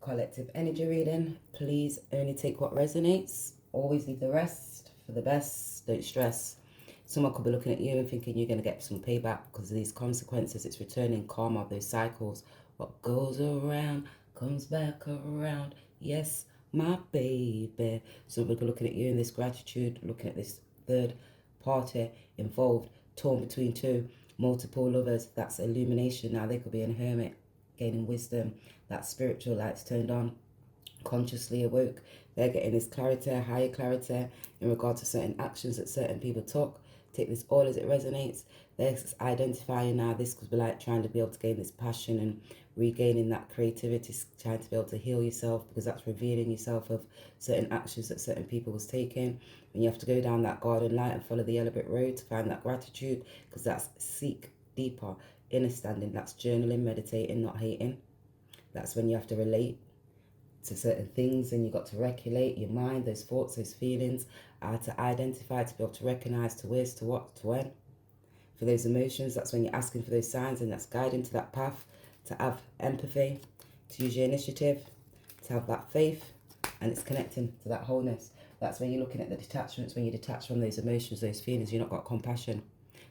collective energy reading. Please only take what resonates. Always leave the rest for the best. Don't stress. Someone could be looking at you and thinking you're going to get some payback because of these consequences. It's returning karma, those cycles. What goes around comes back around. Yes, my baby. So we're looking at you in this gratitude, looking at this third party involved, torn between two, multiple lovers. That's illumination. Now they could be in a hermit, gaining wisdom. That spiritual light's turned on, consciously awoke. They're getting this clarity, higher clarity in regard to certain actions that certain people took. Take this all as it resonates. They're identifying now. This could be like trying to be able to gain this passion and regaining that creativity, trying to be able to heal yourself, because that's revealing yourself of certain actions that certain people was taking. And you have to go down that garden light and follow the yellow brick road to find that gratitude, because that's seek deeper inner standing. That's journaling, meditating, not hating. That's when you have to relate to certain things, and you got to regulate your mind, those thoughts, those feelings, to identify, to be able to recognize to where's, to what, to when. For those emotions, that's when you're asking for those signs, and that's guiding to that path, to have empathy, to use your initiative, to have that faith, and it's connecting to that wholeness. That's when you're looking at the detachments, when you detach from those emotions, those feelings, you're not got compassion.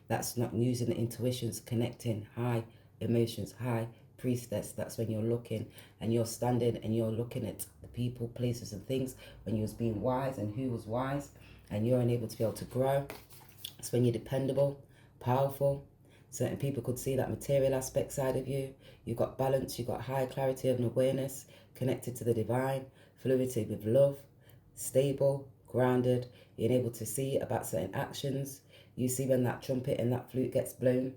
That's not using the intuitions, connecting high emotions, high priestess. That's when you're looking and you're standing and you're looking at the people, places and things when you was being wise and who was wise, and you're unable to be able to grow. It's when you're dependable, powerful. Certain people could see that material aspect side of you. You've got balance, you've got high clarity of an awareness, connected to the divine, fluidity with love, stable, grounded. You're able to see about certain actions. You see when that trumpet and that flute gets blown,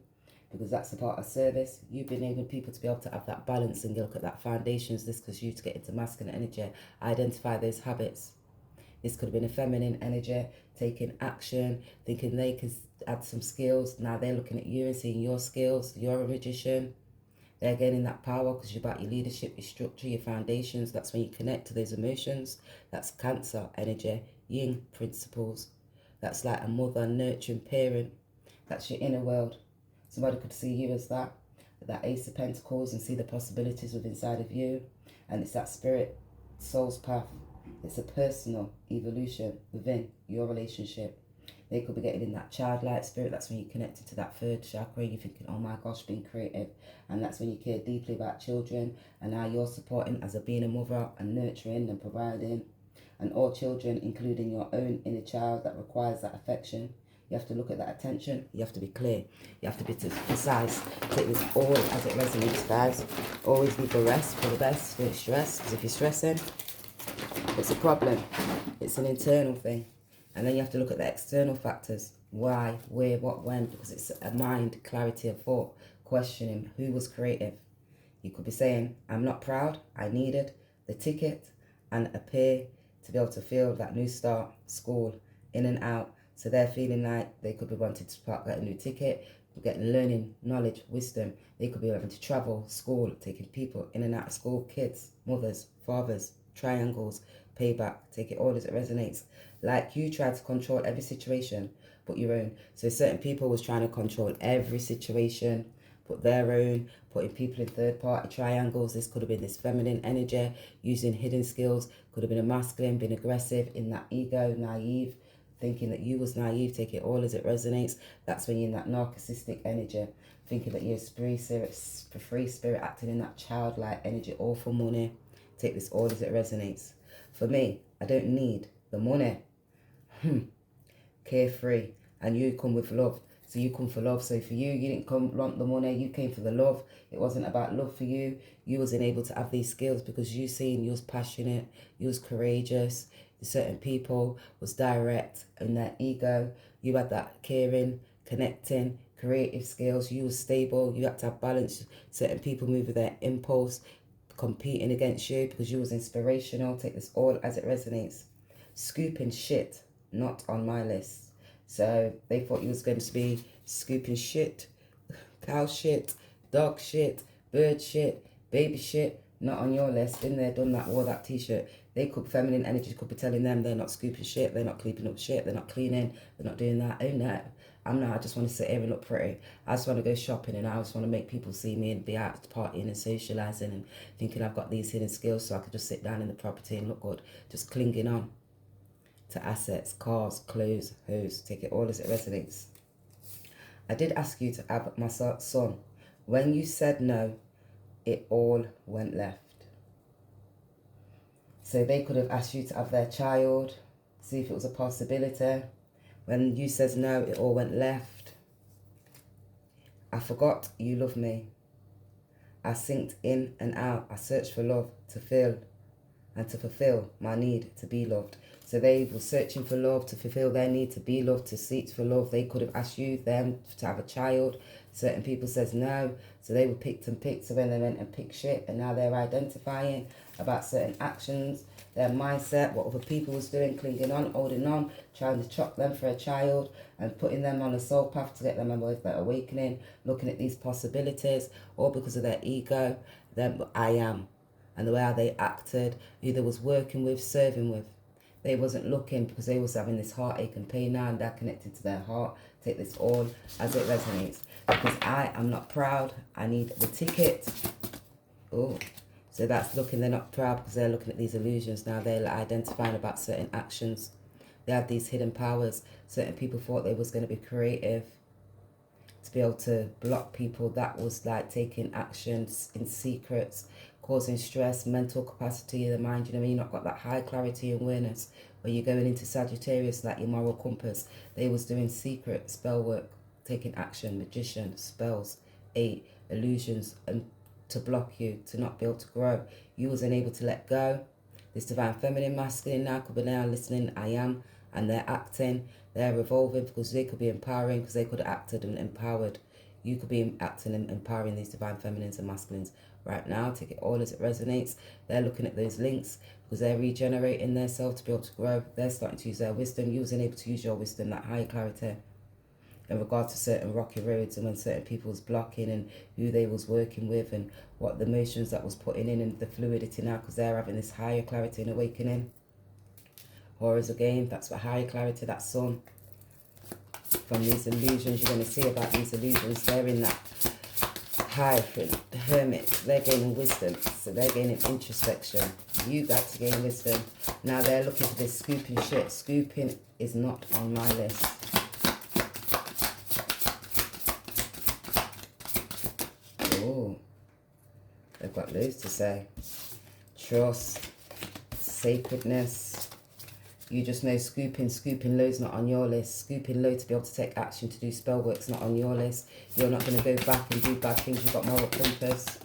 because that's a part of service. You've been able people to be able to have that balance and look at that foundations. This because you to get into masculine energy, identify those habits. This could have been a feminine energy, taking action, thinking they could add some skills. Now they're looking at you and seeing your skills. You're a magician. They're gaining that power because you're about your leadership, your structure, your foundations. That's when you connect to those emotions. That's Cancer energy, yin principles. That's like a mother, nurturing parent. That's your inner world. Somebody could see you as that Ace of Pentacles, and see the possibilities within inside of you. And it's that spirit, soul's path. It's a personal evolution within your relationship. They could be getting in that childlike spirit. That's when you're connected to that third chakra. You're thinking, oh my gosh, being creative. And that's when you care deeply about children. And now you're supporting as a being a mother and nurturing and providing. And all children, including your own inner child that requires that affection. You have to look at that attention. You have to be clear. You have to be precise. Take this all as it resonates, guys. Always leave the rest for the best. Don't stress, because if you're stressing, it's a problem. It's an internal thing. And then you have to look at the external factors. Why, where, what, when. Because it's a mind, clarity of thought. Questioning who was creative. You could be saying, I'm not proud. I needed the ticket and appear to be able to feel that new start, school, in and out. So they're feeling like they could be wanting to get a new ticket, getting learning, knowledge, wisdom. They could be having to travel, school, taking people in and out of school, kids, mothers, fathers, triangles, payback, take it all as it resonates. Like you try to control every situation but your own. So certain people was trying to control every situation but their own, putting people in third party triangles. This could have been this feminine energy, using hidden skills, could have been a masculine, being aggressive, in that ego, naive, thinking that you was naive, take it all as it resonates. That's when you're in that narcissistic energy, thinking that you're a free spirit, acting in that childlike energy, all for money. Take this all as it resonates. For me, I don't need the money. Carefree. And you come with love. So you come for love. So for you, you didn't come want the money. You came for the love. It wasn't about love for you. You wasn't able to have these skills because you seen you was passionate. You was courageous. Certain people was direct in their ego. You had that caring, connecting, creative skills. You was stable. You had to have balance. Certain people move with their impulse, competing against you because you was inspirational. Take this all as it resonates. Scooping shit, not on my list. So they thought you was going to be scooping shit, cow shit, dog shit, bird shit, baby shit, not on your list. Been there, done that, wore that t-shirt. They could, feminine energy could be telling them they're not scooping shit, they're not cleaning up shit, they're not cleaning, they're not doing that. Oh no, I just want to sit here and look pretty. I just want to go shopping, and I just want to make people see me and be out partying and socialising and thinking I've got these hidden skills so I could just sit down in the property and look good. Just clinging on to assets, cars, clothes, hoes. Take it all as it resonates. I did ask you to have my son. When you said no, it all went left. So they could have asked you to have their child, see if it was a possibility. When you said no, it all went left. I forgot you love me. I synced in and out. I searched for love to feel and to fulfill my need to be loved. So they were searching for love to fulfill their need to be loved, to seek for love. They could have asked you, them, to have a child. Certain people says no. So they were picked and picked. So then they went and picked shit. And now they're identifying about certain actions, their mindset, what other people was doing, clinging on, holding on, trying to chop them for a child and putting them on a soul path to get them with their awakening, looking at these possibilities, all because of their ego, them I am, and the way how they acted, who they was working with, serving with. They wasn't looking because they was having this heartache and pain now, and they're connected to their heart. Take this all as it resonates. Because I am not proud. I need the ticket. Oh, so that's looking, they're not proud because they're looking at these illusions. Now they're identifying about certain actions. They have these hidden powers. Certain people thought they was going to be creative to be able to block people. That was like taking actions in secrets, causing stress, mental capacity of the mind. You know, when you've not got that high clarity and awareness, when you're going into Sagittarius, like your moral compass, they was doing secret spell work, taking action, magician, spells, 8, illusions, and to block you, to not be able to grow. You wasn't able to let go. This divine feminine masculine now could be now listening, I am, and they're acting, they're evolving because they could be empowering, because they could have acted and empowered. You could be acting and empowering these divine feminines and masculines right now. Take it all as it resonates. They're looking at those links because they're regenerating themselves to be able to grow. They're starting to use their wisdom. You wasn't able to use your wisdom, that higher clarity in regard to certain rocky roads and when certain people was blocking and who they was working with and what the emotions that was putting in and the fluidity now because they're having this higher clarity and awakening. Horrors again, that's what higher clarity, that sun. From these illusions, you're going to see about these illusions, they're in that Hierophant, the hermit, they're gaining wisdom, so they're gaining introspection. You got to gain wisdom. Now they're looking for this scooping shit. Scooping is not on my list. Oh, they've got loads to say. Trust, sacredness. You just know scooping low's not on your list. Scooping low to be able to take action to do spell work's not on your list. You're not going to go back and do bad things. You've got moral compass.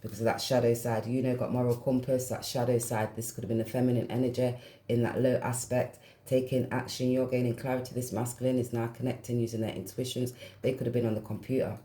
Because of that shadow side. You know, got moral compass, that shadow side. This could have been the feminine energy in that low aspect. Taking action, you're gaining clarity. This masculine is now connecting, using their intuitions. They could have been on the computer,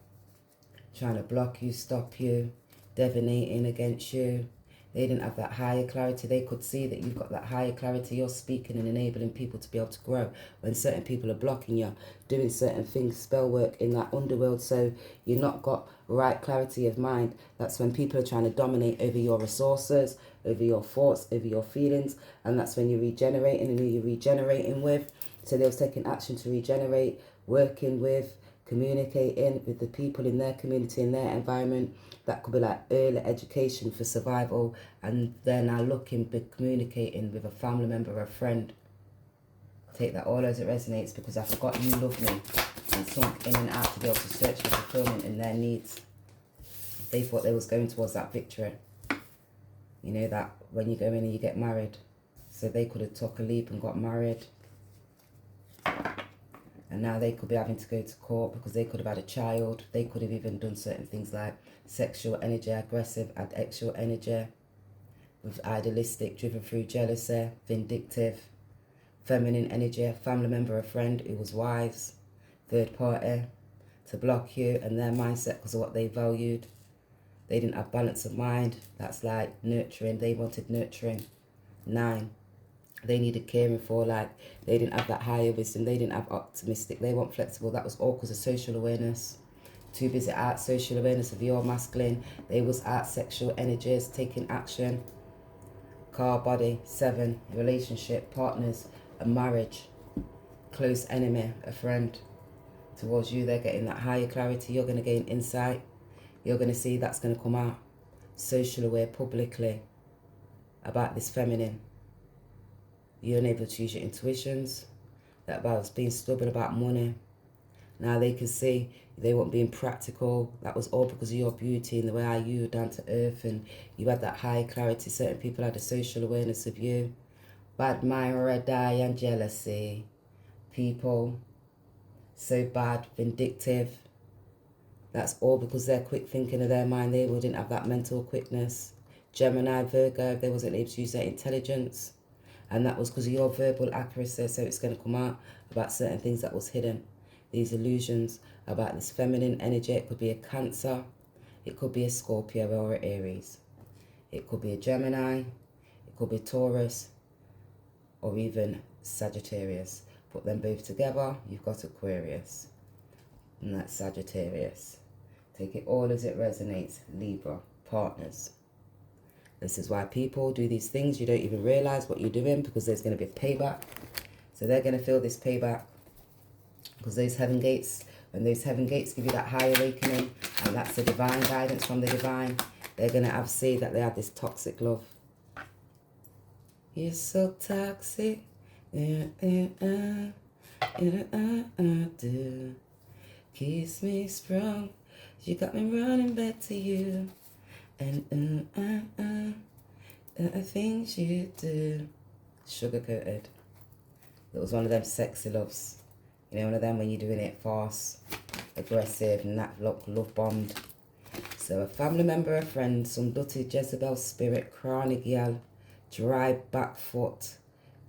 trying to block you, stop you, divinating against you. They didn't have that higher clarity. They could see that you've got that higher clarity. You're speaking and enabling people to be able to grow. When certain people are blocking you, doing certain things, spell work in that underworld, so you're not got right clarity of mind. That's when people are trying to dominate over your resources, over your thoughts, over your feelings. And that's when you're regenerating and who you're regenerating with. So they was taking action to regenerate, working with, communicating with the people in their community, in their environment. That could be like early education for survival, and they're now looking, communicating with a family member or a friend. Take that all as it resonates, because I forgot you love me, and sunk in and out to be able to search for fulfillment in their needs. They thought they was going towards that victory. You know that when you go in and you get married. So they could have took a leap and got married. And now they could be having to go to court because they could have had a child. They could have even done certain things like sexual energy, aggressive, sexual energy, with idealistic, driven through jealousy, vindictive, feminine energy, a family member, a friend who was wise, third party, to block you and their mindset because of what they valued. They didn't have balance of mind. That's like nurturing. They wanted nurturing. 9. They needed caring for, like, they didn't have that higher wisdom. They didn't have optimistic. They weren't flexible. That was all because of social awareness. Too busy at social awareness of your masculine. They was at sexual energies, taking action. Car, body. 7, relationship, partners, a marriage, close enemy, a friend. towards you. They're getting that higher clarity. You're going to gain insight. You're going to see that's going to come out social aware publicly about this feminine. You're unable to use your intuitions. That about being stubborn about money. Now they can see they weren't being practical. That was all because of your beauty and the way you were down to earth and you had that high clarity. Certain people had a social awareness of you. Bad mind, red eye and jealousy. People so bad, vindictive. That's all because they're quick thinking of their mind. They wouldn't have that mental quickness. Gemini, Virgo, they wasn't able to use their intelligence. And that was because of your verbal accuracy. So it's going to come out about certain things that was hidden. These illusions about this feminine energy. It could be a Cancer. It could be a Scorpio or an Aries. It could be a Gemini. It could be Taurus. Or even Sagittarius. Put them both together, you've got Aquarius. And that's Sagittarius. Take it all as it resonates. Libra, partners. This is why people do these things. You don't even realize what you're doing because there's going to be a payback. So they're going to feel this payback. Because those heaven gates, when those heaven gates give you that high awakening, and that's the divine guidance from the divine, they're going to have see that they have this toxic love. You're so toxic. Do keeps me strong. You got me running back to you. And the things you do. Sugar coated. It was one of them sexy loves. You know, one of them when you're doing it fast, aggressive, and that love bombed. So a family member, a friend, some dirty Jezebel spirit, chronic yell, dry back foot,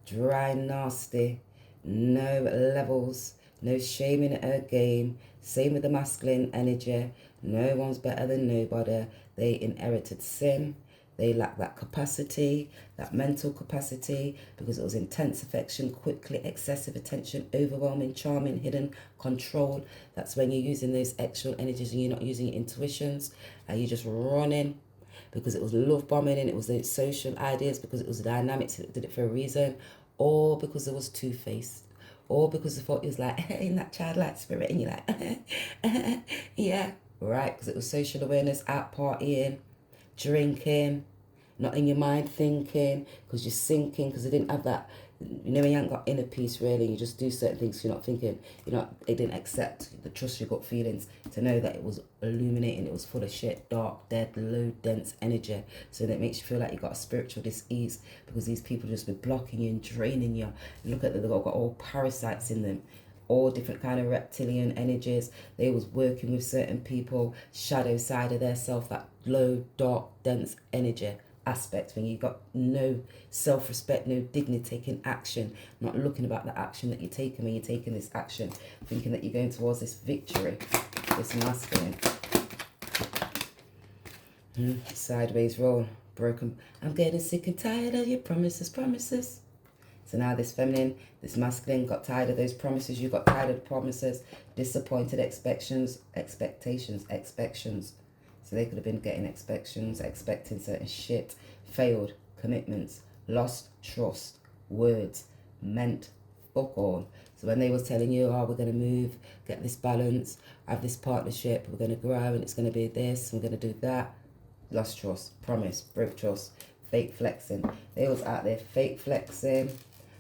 dry nasty, no levels, no shame in her game. Same with the masculine energy. No one's better than nobody. They inherited sin. They lack that capacity, that mental capacity, because it was intense affection, quickly, excessive attention, overwhelming, charming, hidden, control. That's when you're using those external energies and you're not using your intuitions and you're just running, because it was love bombing and it was the social ideas, because it was the dynamics, it did it for a reason, or because it was two-faced, or because the thought was like, in that childlike spirit, and you're like, yeah, right, because it was social awareness, out partying, drinking, not in your mind thinking, because you're sinking, because they didn't have that, you know, when you haven't got inner peace really, you just do certain things, you're not thinking, they didn't accept the trust your gut feelings to know that it was illuminating, it was full of shit, dark, dead, low, dense energy, so that makes you feel like you got a spiritual dis-ease, because these people just be blocking you and draining you. Look at them, they've got all parasites in them, all different kind of reptilian energies. They was working with certain people, shadow side of their self, that low, dark, dense energy aspect, when you got no self-respect, no dignity, taking action, not looking about the action that you're taking when you're taking this action, thinking that you're going towards this victory, this masculine. Sideways roll, broken. I'm getting sick and tired of your promises. So now this feminine, this masculine got tired of those promises. You got tired of the promises, disappointed expectations. So they could have been getting expectations, expecting certain shit, failed commitments, lost trust, words, meant fuck all. So when they was telling you, oh, we're going to move, get this balance, have this partnership, we're going to grow and it's going to be this, we're going to do that, lost trust, promise, broke trust, fake flexing. They was out there fake flexing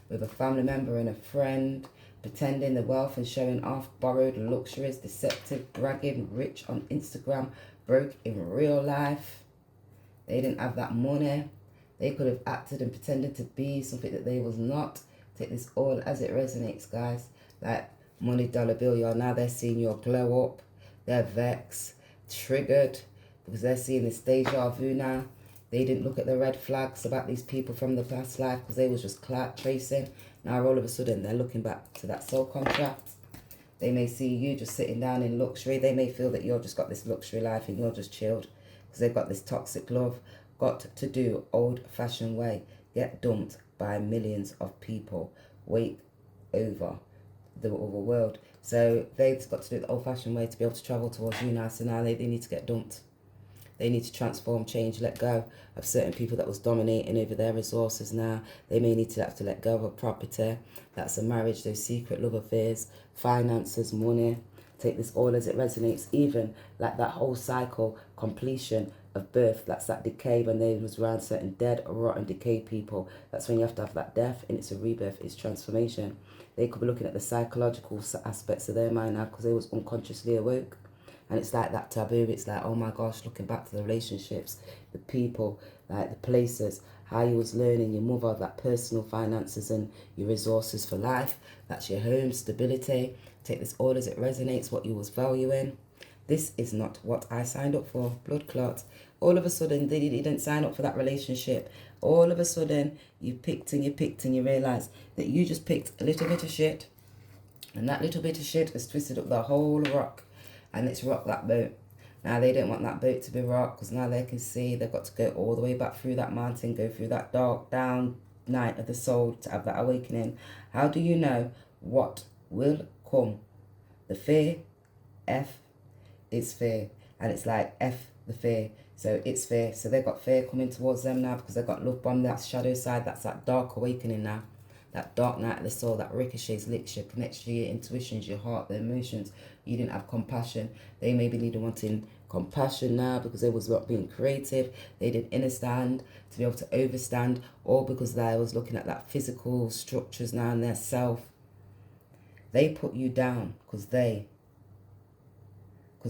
with a family member and a friend, pretending the wealth and showing off, borrowed luxuries, deceptive, bragging, rich on Instagram, broke in real life. They didn't have that money. They could have acted and pretended to be something that they was not. Take this all as it resonates, guys. Like money, dollar bill, y'all. Now they're seeing your glow up. They're vexed, triggered, because they're seeing this deja vu now. They didn't look at the red flags about these people from the past life because they was just clout tracing. Now all of a sudden they're looking back to that soul contract. They may see you just sitting down in luxury. They may feel that you've just got this luxury life and you're just chilled because they've got this toxic love. Got to do old-fashioned way. Get dumped by millions of people. Wait over the world. So they've got to do the old-fashioned way to be able to travel towards you now. So now they need to get dumped. They need to transform, change, let go of certain people that was dominating over their resources now. They may need to have to let go of a property. That's a marriage, those secret love affairs, finances, money. Take this all as it resonates. Even like that whole cycle, completion of birth, that's that decay when they was around certain dead, rotten, decayed people. That's when you have to have that death, and it's a rebirth, it's transformation. They could be looking at the psychological aspects of their mind now because they was unconsciously awoke. And it's like that taboo. It's like, oh my gosh, looking back to the relationships, the people, like the places, how you was learning your mother, that personal finances and your resources for life. That's your home, stability. Take this all as it resonates, what you was valuing. This is not what I signed up for. Blood clot. All of a sudden, you didn't sign up for that relationship. All of a sudden, you picked and you realised that you just picked a little bit of shit. And that little bit of shit has twisted up the whole rock. And it's rocked that boat. Now they don't want that boat to be rocked because now they can see they've got to go all the way back through that mountain, go through that dark down night of the soul to have that awakening. How do you know what will come? The fear, F, is fear. And it's like F, the fear. So it's fear. So they've got fear coming towards them now because they've got love bomb, that shadow side, that's that dark awakening now. That dark night of the soul, that ricochets, licks you, connects to your intuitions, your heart, the emotions. You didn't have compassion. They maybe needed wanting compassion now because they was not being creative. They didn't understand to be able to overstand, or because they was looking at that physical structures now in their self. They put you down because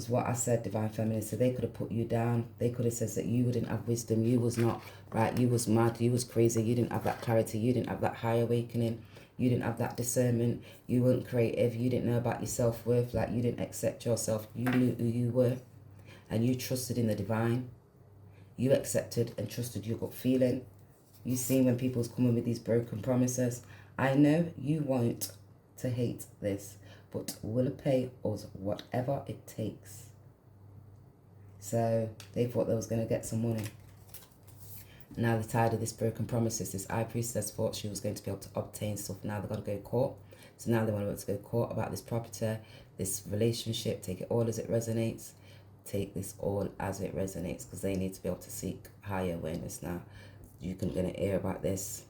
what I said, divine feminine, so they could have put you down. They could have said that you wouldn't have wisdom, you was not right, you was mad, you was crazy, you didn't have that clarity, you didn't have that high awakening, you didn't have that discernment, you weren't creative, you didn't know about your self-worth, like you didn't accept yourself, you knew who you were, and you trusted in the divine. You accepted and trusted your gut feeling. You seen when people's coming with these broken promises. I know you want to hate this, but will pay us whatever it takes. So they thought they was going to get some money. Now they're tired of this broken promises. This high priestess thought she was going to be able to obtain stuff. Now they've got to go to court. So now they want to go to court about this property, this relationship. Take it all as it resonates. Take this all as it resonates because they need to be able to seek higher awareness now. You're going to hear about this.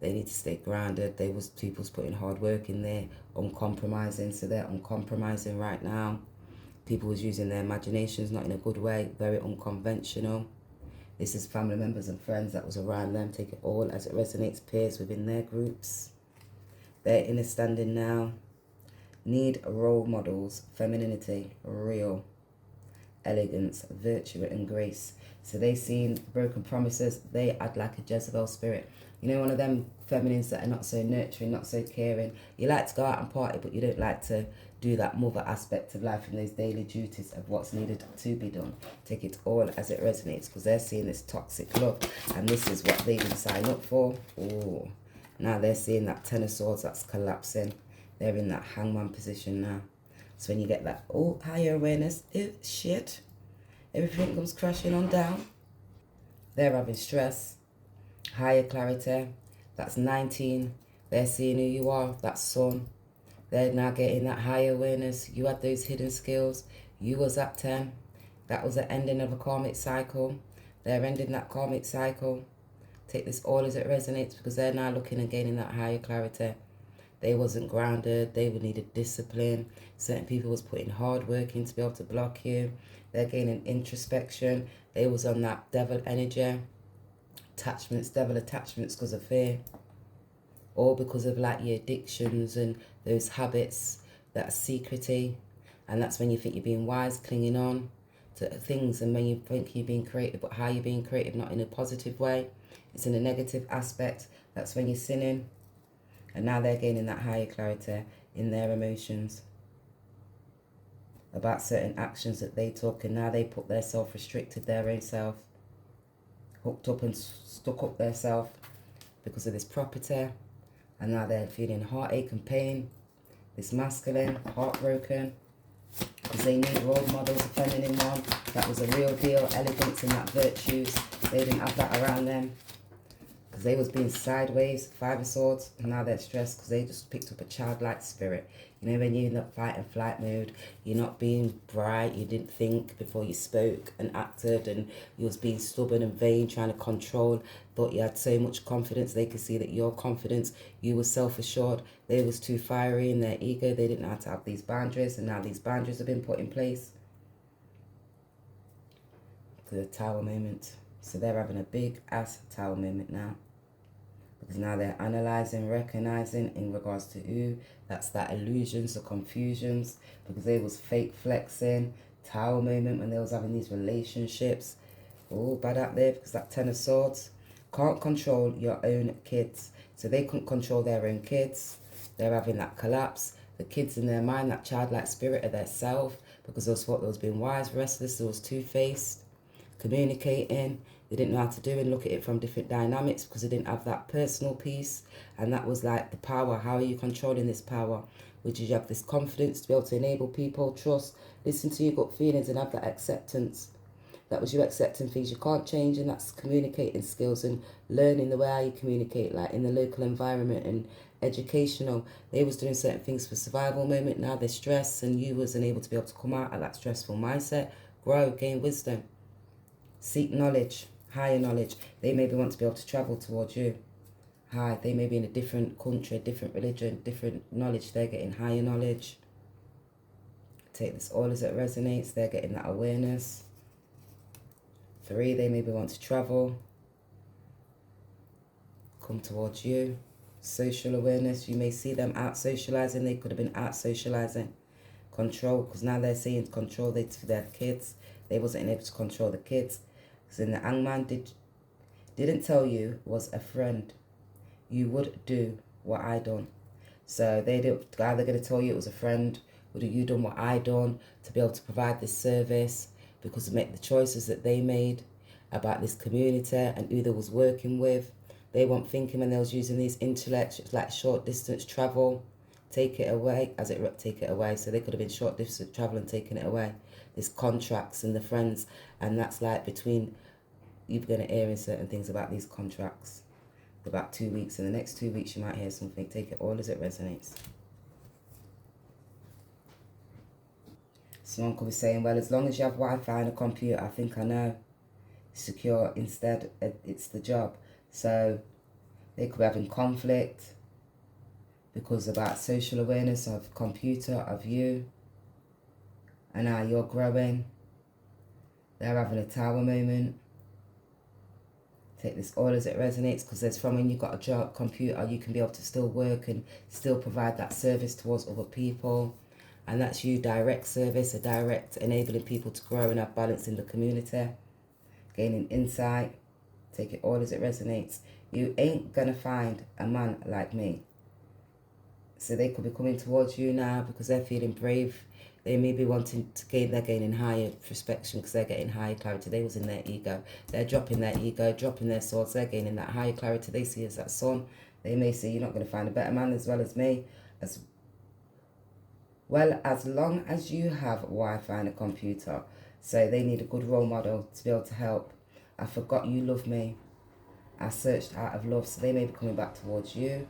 They need to stay grounded. People's putting hard work in there, uncompromising. So they're uncompromising right now. People was using their imaginations, not in a good way, very unconventional. This is family members and friends that was around them. Take it all as it resonates, peers within their groups. They're understanding now. Need role models, femininity, real, elegance, virtue and grace. So they seen broken promises. They had like a Jezebel spirit. You know, one of them feminines that are not so nurturing, not so caring. You like to go out and party, but you don't like to do that mother aspect of life and those daily duties of what's needed to be done. Take it all as it resonates because they're seeing this toxic love. And this is what they didn't sign up for. Oh, now they're seeing that Ten of Swords that's collapsing. They're in that hangman position now. So when you get that, oh, higher awareness, shit, everything comes crashing on down. They're having stress. Higher clarity, that's 19. They're seeing who you are, that's sun. They're now getting that higher awareness. You had those hidden skills. You was at 10. That was the ending of a karmic cycle. They're ending that karmic cycle. Take this all as it resonates because they're now looking and gaining that higher clarity. They wasn't grounded. They would needed discipline. Certain people was putting hard work in to be able to block you. They're gaining introspection. They was on that devil energy. Attachments, devil attachments because of fear, or because of like your addictions and those habits that are secrety. And that's when you think you're being wise, clinging on to things, and when you think you're being creative, but how you're being creative, not in a positive way, it's in a negative aspect. That's when you're sinning. And now they're gaining that higher clarity in their emotions about certain actions that they took, and now they put their self, restricted their own self, hooked up and stuck up their self because of this property. And now they're feeling heartache and pain, this masculine, heartbroken, because they need role models, a feminine one that was a real deal, elegance and that virtues. They didn't have that around them. because they was being sideways, Five of Swords, and now they're stressed because they just picked up a childlike spirit. You know, when you're in that fight and flight mode, you're not being bright, you didn't think before you spoke and acted, and you was being stubborn and vain, trying to control, thought you had so much confidence, they could see that your confidence, you were self-assured, they was too fiery in their ego, they didn't know how to have these boundaries, and now these boundaries have been put in place. The Tower moment. So they're having a big ass Tower moment now. Because now they're analysing, recognising in regards to who. That's that illusions, the confusions. Because they was fake flexing. Tower moment when they was having these relationships. Oh, bad out there because that Ten of Swords. Can't control your own kids. So they couldn't control their own kids. They're having that collapse. The kids in their mind, that childlike spirit of their self. Because they thought they was being wise, restless, they was two-faced. Communicating, they didn't know how to do it, look at it from different dynamics because they didn't have that personal piece, and that was like the power. How are you controlling this power? Which is you have this confidence to be able to enable people, trust, listen to your gut feelings and have that acceptance. That was you accepting things you can't change, and that's communicating skills and learning the way how you communicate, like in the local environment and educational. They was doing certain things for survival moment, now they're stressed, and you wasn't able to be able to come out of that stressful mindset, grow, gain wisdom. Seek knowledge, higher knowledge. They maybe want to be able to travel towards you. High. They may be in a different country, different religion, different knowledge. They're getting higher knowledge. Take this all as it resonates. They're getting that awareness. 3, they maybe want to travel. Come towards you. Social awareness. You may see them out socializing. They could have been out socializing. Control, because now they're seeing control for their kids. They wasn't able to control the kids. So the hangman didn't tell you was a friend. You would do what I done. So they either going to tell you it was a friend, would have you done what I done to be able to provide this service, because to make the choices that they made about this community and who they was working with. They weren't thinking when they was using these intellects, it's like short distance travel. Take it away, take it away. So they could have been short distance travel and taken it away. There's contracts and the friends, and that's like between, you're going to hear in certain things about these contracts. About 2 weeks. In the next 2 weeks, you might hear something. Take it all as it resonates. Someone could be saying, well, as long as you have Wi-Fi and a computer, I think I know. Secure. Instead, it's the job. So they could be having conflict because about social awareness of computer, of you, and how you're growing. They're having a Tower moment. Take this all as it resonates, because there's from when you've got a job, computer, you can be able to still work and still provide that service towards other people. And that's you, direct service, a direct enabling people to grow and have balance in the community. Gaining insight. Take it all as it resonates. You ain't going to find a man like me. So they could be coming towards you now because they're feeling brave. They may be wanting to gain, they're gaining higher prospection because they're getting higher clarity. They was in their ego. They're dropping their ego, dropping their swords. They're gaining that higher clarity. They see as that sun. They may say, you're not going to find a better man as well as me. As well, as long as you have Wi-Fi and a computer. So they need a good role model to be able to help. I forgot you love me. I searched out of love. So they may be coming back towards you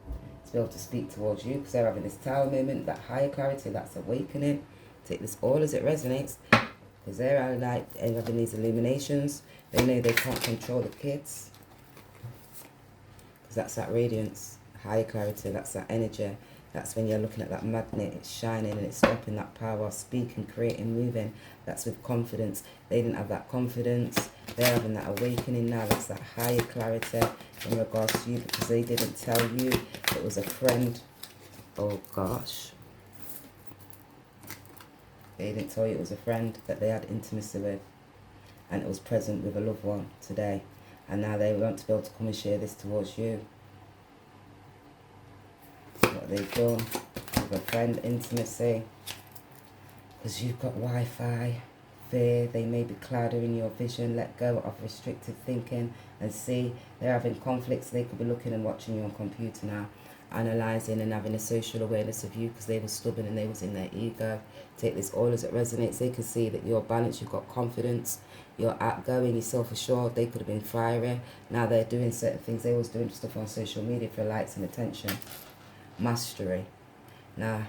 to be able to speak towards you because they're having this Tower moment, that higher clarity, that's awakening. Take this all as it resonates, because they're like having these illuminations. They know they can't control the kids, because that's that radiance, higher clarity, that's that energy. That's when you're looking at that magnet, it's shining and it's stopping that power, speaking, creating, moving. That's with confidence. They didn't have that confidence. They're having that awakening now. That's that higher clarity in regards to you, because they didn't tell you it was a friend. Oh gosh. They didn't tell you it was a friend that they had intimacy with, and it was present with a loved one today. And now they want to be able to come and share this towards you. What they've done with a friend, intimacy, because you've got Wi-Fi, fear. They may be clouding your vision. Let go of restrictive thinking and see. They're having conflicts. They could be looking and watching you on computer now. analysing and having a social awareness of you because they were stubborn and they was in their ego. Take this all as it resonates. They can see that you're balanced, you've got confidence, you're outgoing, you're self-assured. They could have been fiery. Now they're doing certain things. They was doing stuff on social media for likes and attention. Mastery. Now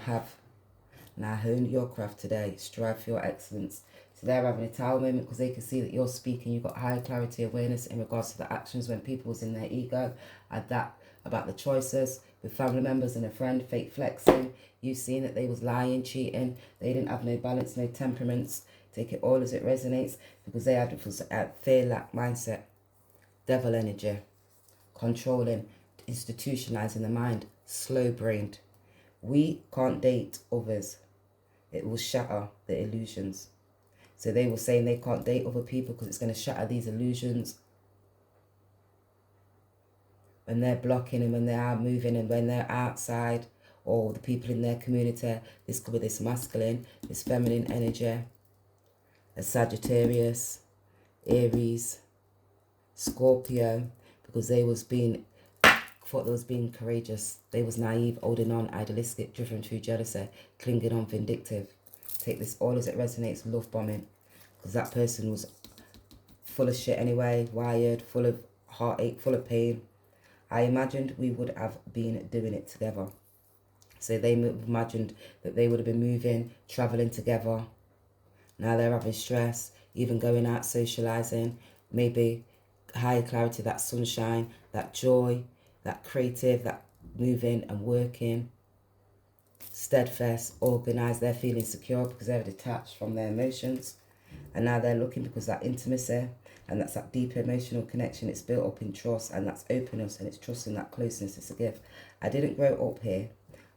hone your craft today. Strive for your excellence. So they're having a tower moment because they can see that you're speaking. You've got higher clarity awareness in regards to the actions when people was in their ego. About the choices with family members and a friend, fake flexing. You've seen that they was lying, cheating. They didn't have no balance, no temperaments. Take it all as it resonates because they had a fear, lack mindset, devil energy, controlling, institutionalizing the mind, slow-brained. We can't date others. It will shatter the illusions. So they were saying they can't date other people because it's going to shatter these illusions. When they're blocking and when they are moving and when they're outside, or the people in their community, this could be this masculine, this feminine energy, a Sagittarius, Aries, Scorpio, because they was thought they was being courageous. They was naive, holding on, idealistic, driven through jealousy, clinging on, vindictive. Take this all as it resonates, love bombing, because that person was full of shit anyway, wired, full of heartache, full of pain. I imagined we would have been doing it together. So they imagined that they would have been moving, travelling together. Now they're having stress, even going out, socialising, maybe higher clarity, that sunshine, that joy, that creative, that moving and working, steadfast, organised. They're feeling secure because they're detached from their emotions. And now they're looking because that intimacy and that's that deep emotional connection, it's built up in trust, and that's openness and it's trusting that closeness. It's a gift. I didn't grow up here.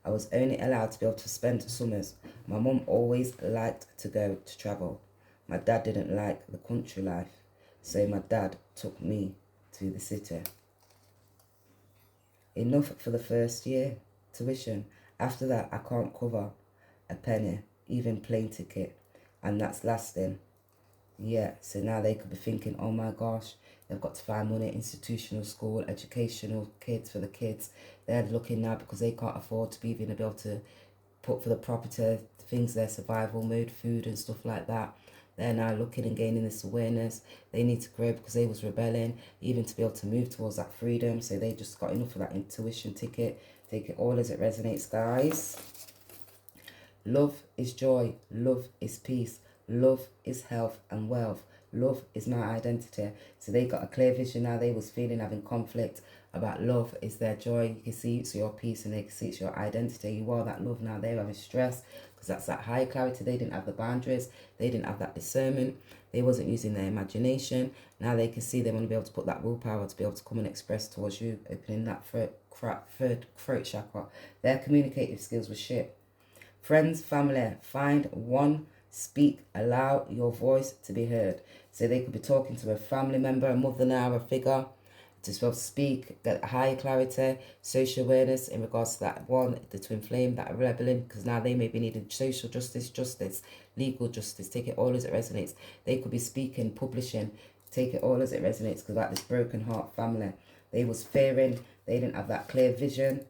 I was only allowed to be able to spend summers. My mum always liked to go to travel. My dad didn't like the country life, so my dad took me to the city. Enough for the first year tuition. After that, I can't cover a penny, even plane ticket, and that's lasting. Yeah, so now they could be thinking, oh my gosh, they've got to find money, institutional school, educational kids for the kids. They're looking now because they can't afford to be even able to put for the property, things, their survival mode, food and stuff like that. They're now looking and gaining this awareness. They need to grow because they was rebelling, even to be able to move towards that freedom. So they just got enough of that intuition ticket. Take it all as it resonates, guys. Love is joy. Love is peace. Love is health and wealth. Love is my identity. So they got a clear vision now. They was feeling having conflict about love is their joy. You can see it's your peace and they can see it's your identity. You are that love now. They're having stress because that's that high clarity. They didn't have the boundaries. They didn't have that discernment. They wasn't using their imagination. Now they can see they want to be able to put that willpower to be able to come and express towards you, opening that third throat chakra. Their communicative skills were shit. Friends, family, find one, speak, allow your voice to be heard. So they could be talking to a family member, a mother now, a figure, to be able to speak, get higher clarity, social awareness in regards to that one, the twin flame, that rebelling, because now they may be needing social justice, legal justice, take it all as it resonates. They could be speaking, publishing, take it all as it resonates, because about this broken heart family. They was fearing, they didn't have that clear vision,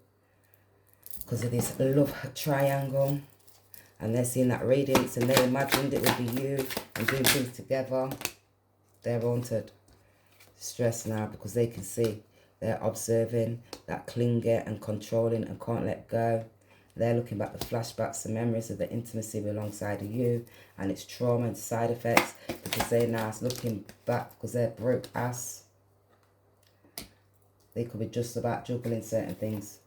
because of this love triangle, and they're seeing that radiance and they imagined it would be you and doing things together. They're haunted, stressed now because they can see they're observing that clinging and controlling and can't let go. They're looking back the flashbacks and memories of the intimacy alongside of you and its trauma and side effects, because they're now looking back because they're broke ass. They could be just about juggling certain things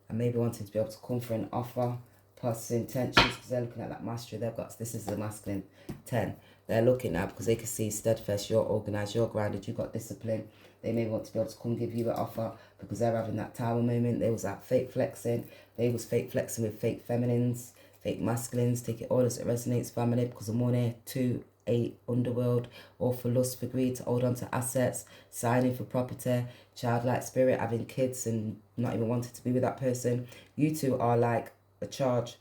and maybe wanting to be able to come for an offer, positive intentions, because they're looking at that mastery. They've got, this is the masculine 10. They're looking at, because they can see steadfast, you're organised, you're grounded, you've got discipline. They may want to be able to come give you an offer because they're having that tower moment. There was that fake flexing. They was fake flexing with fake feminines, fake masculines. Take it all as it resonates, family, because of money. 2, 8, underworld, or for lust, for greed, to hold on to assets, signing for property, childlike spirit, having kids and not even wanting to be with that person. You two are like a charge,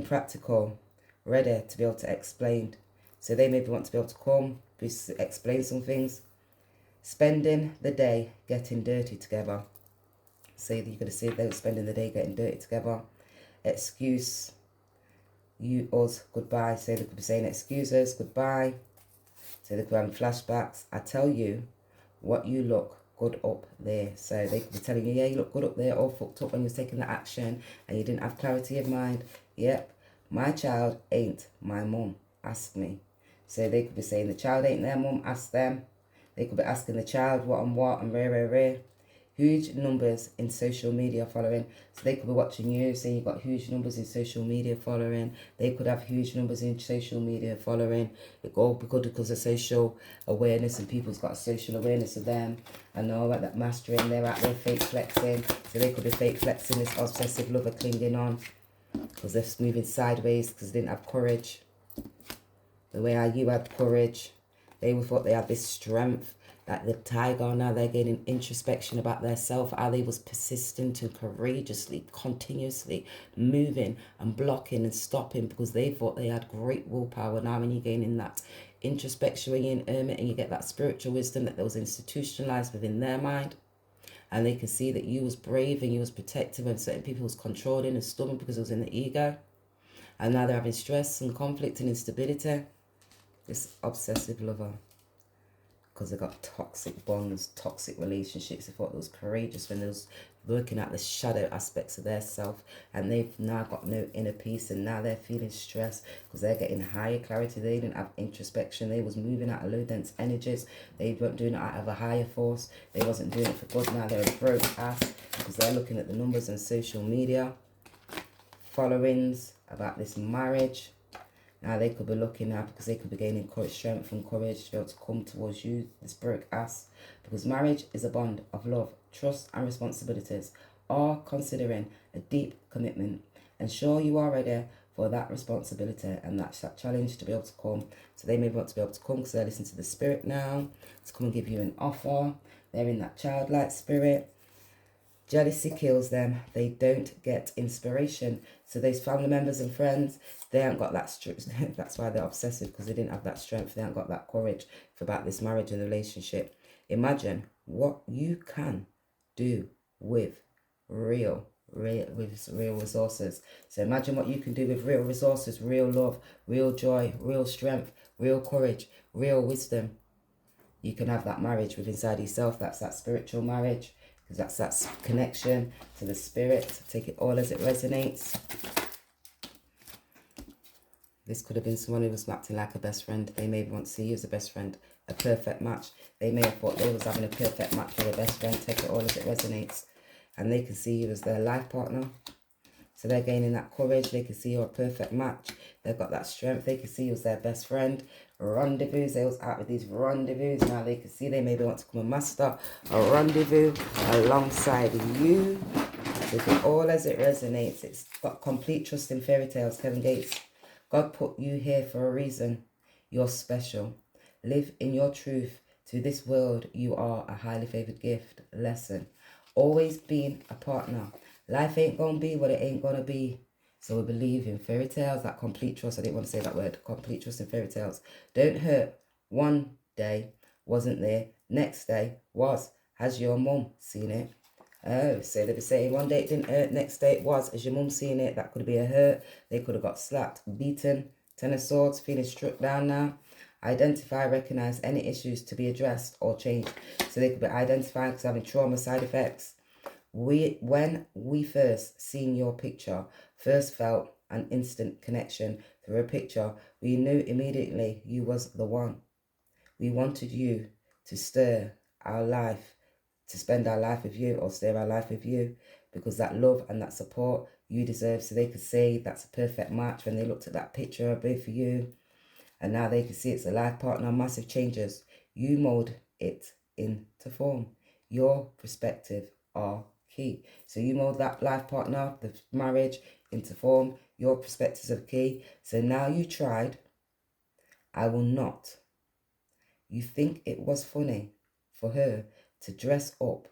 practical, ready to be able to explain. So they maybe want to be able to come, explain some things. Spending the day getting dirty together. Say that you're going to see they were spending the day getting dirty together. Excuse you, us, goodbye. Say they could be saying excuse us, goodbye. Say they could be having flashbacks. I tell you what you look good up there. So they could be telling you, yeah, you look good up there, all fucked up when you was taking the action and you didn't have clarity of mind. Yep, my child ain't my mum. Ask me. So they could be saying the child ain't their mum. Ask them. They could be asking the child what and rare. Huge numbers in social media following. So they could be watching you, saying you've got huge numbers in social media following. They could have huge numbers in social media following. It all because of social awareness, and people's got a social awareness of them. I know about that mastering, they're out there fake flexing. So they could be fake flexing this obsessive lover clinging on because they're moving sideways because they didn't have courage. The way how you had courage. They thought they had this strength. Like the tiger, now they're gaining introspection about their self, how they was persistent and courageously, continuously moving and blocking and stopping because they thought they had great willpower. Now when you're gaining that introspection, when you're in hermit and you get that spiritual wisdom that was institutionalized within their mind, and they can see that you was brave and you was protective and certain people was controlling and stubborn because it was in the ego. And now they're having stress and conflict and instability. This obsessive lover. Because they got toxic bonds, toxic relationships. They thought it was courageous when they was working out the shadow aspects of their self, and they've now got no inner peace, and now they're feeling stressed because they're getting higher clarity. They didn't have introspection. They was moving out of low dense energies. They weren't doing it out of a higher force. They wasn't doing it for good. Now they're a broke ass because they're looking at the numbers on social media, followings about this marriage. Now they could be looking now because they could be gaining strength and courage to be able to come towards you, this broke ass. Because marriage is a bond of love, trust and responsibilities, all considering a deep commitment. Ensure you are ready for that responsibility and that's that challenge to be able to come. So they may want to be able to come because they're listening to the spirit now, to come and give you an offer. They're in that childlike spirit. Jealousy kills them. They don't get inspiration. So those family members and friends, they haven't got that strength. That's why they're obsessive, because they didn't have that strength. They haven't got that courage for about this marriage and relationship. Imagine what you can do with real resources. So imagine what you can do with real resources, real love, real joy, real strength, real courage, real wisdom. You can have that marriage with inside yourself. That's that spiritual marriage. Because that's that connection to the spirit. Take it all as it resonates. This could have been someone who was acting like a best friend. They may want to see you as a best friend. A perfect match. They may have thought they was having a perfect match with a best friend. Take it all as it resonates. And they can see you as their life partner. So they're gaining that courage. They can see you're a perfect match. They've got that strength. They can see you as their best friend. Rendezvous. They was out with these rendezvous. Now they can see they maybe want to come and master a rendezvous alongside you. Take it all as it resonates. It's got complete trust in fairy tales. Kevin Gates. God put you here for a reason. You're special. Live in your truth. To this world, you are a highly favored gift. Lesson. Always being a partner. Life ain't gonna be what it ain't gonna be. So we believe in fairy tales, that complete trust. I didn't want to say that word. Complete trust in fairy tales. Don't hurt. One day wasn't there. Next day was. Has your mum seen it? Oh, so they were saying one day it didn't hurt, next day it was. Has your mum seen it? That could be a hurt. They could have got slapped, beaten. Ten of Swords, feeling struck down now. Identify, recognize any issues to be addressed or changed. So they could be identified because having trauma side effects. When we first seen your picture, first felt an instant connection through a picture, we knew immediately you was the one. We wanted you to stir our life, to spend our life with you or stir our life with you, because that love and that support you deserve. So they could say that's a perfect match when they looked at that picture of both of you. And now they can see it's a life partner, massive changes. You mold it into form. Your perspective are key. So you mold that life partner, the marriage, into form. Your perspectives are key. So now you tried. I will not. You think it was funny for her to dress up.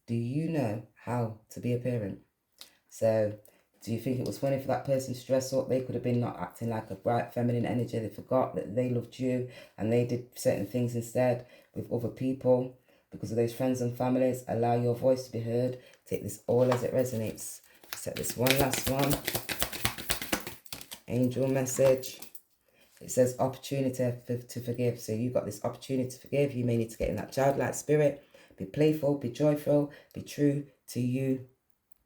Do you know how to be a parent? So do you think it was funny for that person to dress up? They could have been not acting like a bright feminine energy. They forgot that they loved you and they did certain things instead with other people. because of those friends and families. Allow your voice to be heard. Take this all as it resonates. Set this one last one. Angel message. It says opportunity to forgive. So you've got this opportunity to forgive. You may need to get in that childlike spirit. Be playful, be joyful, be true to you